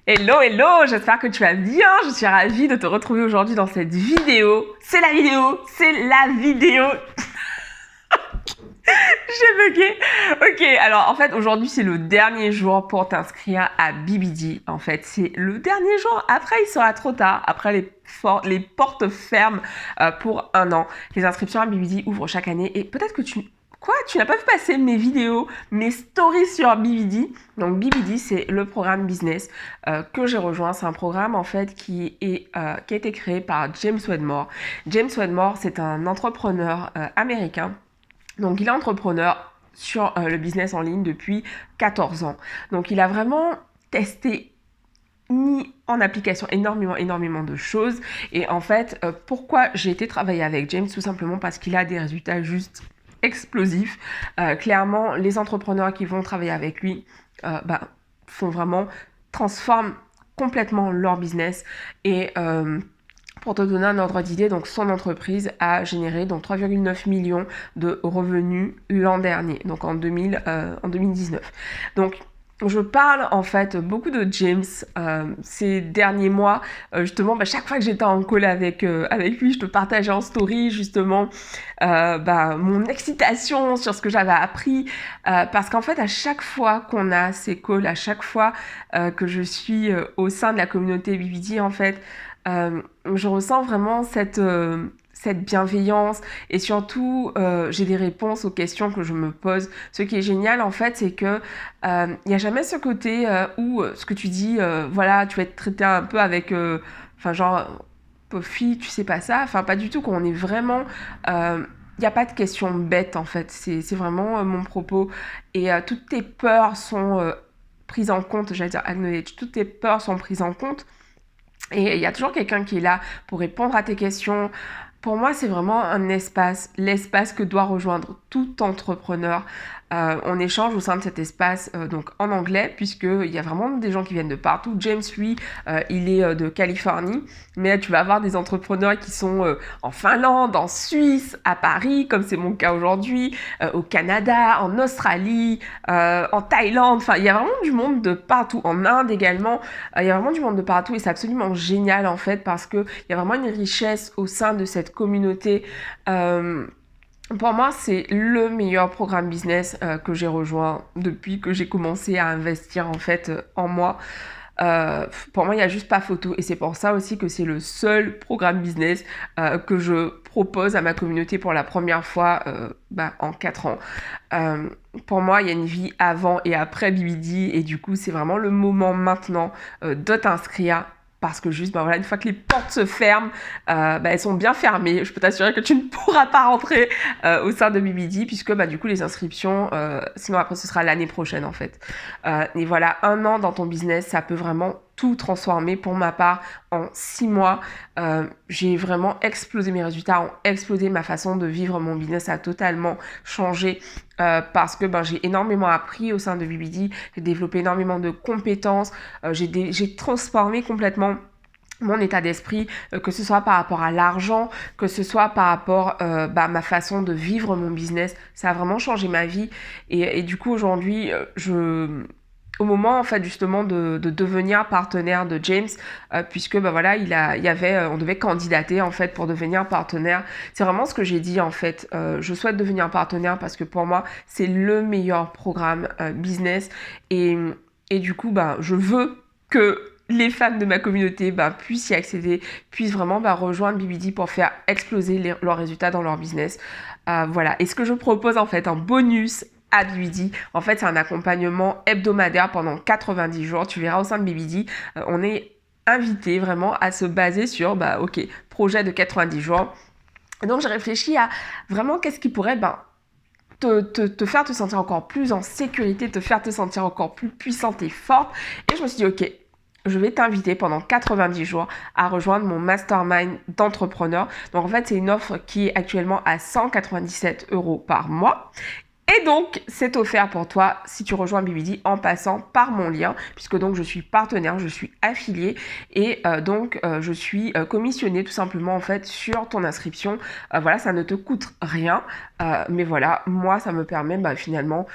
Hello, hello, j'espère que tu vas bien. Je suis ravie de te retrouver aujourd'hui dans cette vidéo. C'est la vidéo. J'ai bugué. Ok, alors en fait, aujourd'hui, c'est le dernier jour pour t'inscrire à BBD. En fait, c'est le dernier jour. Après, il sera trop tard. Après, les portes ferment pour un an. Les inscriptions à BBD ouvrent chaque année et peut-être que tu n'as pas vu passer mes vidéos, mes stories sur BBD. Donc BBD, c'est le programme business que j'ai rejoint. C'est un programme en fait qui a été créé par James Wedmore. James Wedmore, c'est un entrepreneur américain. Donc il est entrepreneur sur le business en ligne depuis 14 ans. Donc il a vraiment testé, mis en application énormément de choses. Et en fait, pourquoi j'ai été travailler avec James? Tout simplement parce qu'il a des résultats juste explosifs. Clairement, les entrepreneurs qui vont travailler avec lui font vraiment, transforment complètement leur business. Et pour te donner un ordre d'idée, donc son entreprise a généré donc 3,9 millions de revenus l'an dernier, donc en 2019. Donc je parle en fait beaucoup de James ces derniers mois. Justement, chaque fois que j'étais en call avec lui, je te partageais en story justement mon excitation sur ce que j'avais appris. Parce qu'en fait, à chaque fois qu'on a ces calls, à chaque fois que je suis au sein de la communauté BBD, en fait, je ressens vraiment cette bienveillance et surtout j'ai des réponses aux questions que je me pose. Ce qui est génial en fait, c'est que il n'y a jamais ce côté où ce que tu dis, voilà, tu vas être traité un peu avec, genre, pauvre fille, tu sais pas ça. Enfin, pas du tout, quand on est vraiment... il n'y a pas de questions bêtes en fait, c'est vraiment mon propos. Et toutes tes peurs sont prises en compte, j'allais dire acknowledge, toutes tes peurs sont prises en compte. Et il y a toujours quelqu'un qui est là pour répondre à tes questions. Pour moi, c'est vraiment un espace, l'espace que doit rejoindre tout entrepreneur. On échange au sein de cet espace donc en anglais, puisqu'il y a vraiment des gens qui viennent de partout. James, lui, il est de Californie, mais tu vas avoir des entrepreneurs qui sont en Finlande, en Suisse, à Paris, comme c'est mon cas aujourd'hui, au Canada, en Australie, en Thaïlande. Enfin, il y a vraiment du monde de partout. En Inde également, il y a vraiment du monde de partout et c'est absolument génial en fait parce qu'il y a vraiment une richesse au sein de cette communauté. Pour moi, c'est le meilleur programme business que j'ai rejoint depuis que j'ai commencé à investir en fait en moi. Pour moi, il n'y a juste pas photo. Et c'est pour ça aussi que c'est le seul programme business que je propose à ma communauté pour la première fois en 4 ans. Pour moi, il y a une vie avant et après BBD. Et du coup, c'est vraiment le moment maintenant de t'inscrire. Parce que juste, voilà, une fois que les portes se ferment, elles sont bien fermées. Je peux t'assurer que tu ne pourras pas rentrer au sein de BBD, puisque du coup, les inscriptions, sinon après, ce sera l'année prochaine, en fait. Et voilà, un an dans ton business, ça peut vraiment tout transformer. Pour ma part, en 6 mois, j'ai vraiment explosé mes résultats, ont explosé ma façon de vivre mon business, a totalement changé. Parce que j'ai énormément appris au sein de BBD, j'ai développé énormément de compétences, j'ai transformé complètement mon état d'esprit, que ce soit par rapport à l'argent, que ce soit par rapport à ma façon de vivre mon business. Ça a vraiment changé ma vie. Et du coup, aujourd'hui, au moment en fait justement de devenir partenaire de James, puisque on devait candidater en fait pour devenir partenaire. C'est vraiment ce que j'ai dit en fait. Je souhaite devenir partenaire parce que pour moi c'est le meilleur programme business et du coup je veux que les fans de ma communauté puissent y accéder, puissent vraiment rejoindre BBD pour faire exploser leurs résultats dans leur business. Voilà. Et ce que je propose en fait en bonus à BBD, en fait c'est un accompagnement hebdomadaire pendant 90 jours. Tu verras au sein de BBD, on est invité vraiment à se baser sur, projet de 90 jours. Et donc j'ai réfléchi à vraiment qu'est-ce qui pourrait te faire te sentir encore plus en sécurité, te faire te sentir encore plus puissante et forte. Et je me suis dit, ok, je vais t'inviter pendant 90 jours à rejoindre mon mastermind d'entrepreneurs. Donc en fait, c'est une offre qui est actuellement à 197 € par mois. Et donc, c'est offert pour toi si tu rejoins BBD en passant par mon lien, puisque donc je suis partenaire, je suis affiliée et je suis commissionnée tout simplement en fait sur ton inscription. Voilà, ça ne te coûte rien, mais voilà, moi ça me permet finalement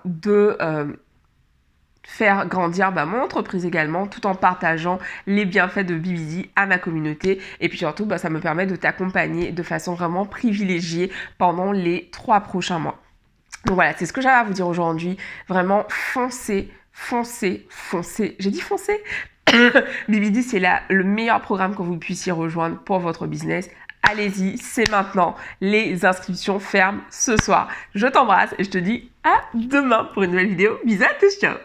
de faire grandir mon entreprise également, tout en partageant les bienfaits de BBD à ma communauté. Et puis surtout, ça me permet de t'accompagner de façon vraiment privilégiée pendant les 3 prochains mois. Donc voilà, c'est ce que j'avais à vous dire aujourd'hui. Vraiment, foncez, foncez, foncez. J'ai dit foncez. BBD, c'est le meilleur programme que vous puissiez rejoindre pour votre business. Allez-y, c'est maintenant. Les inscriptions ferment ce soir. Je t'embrasse et je te dis à demain pour une nouvelle vidéo. Bisous à tous, ciao.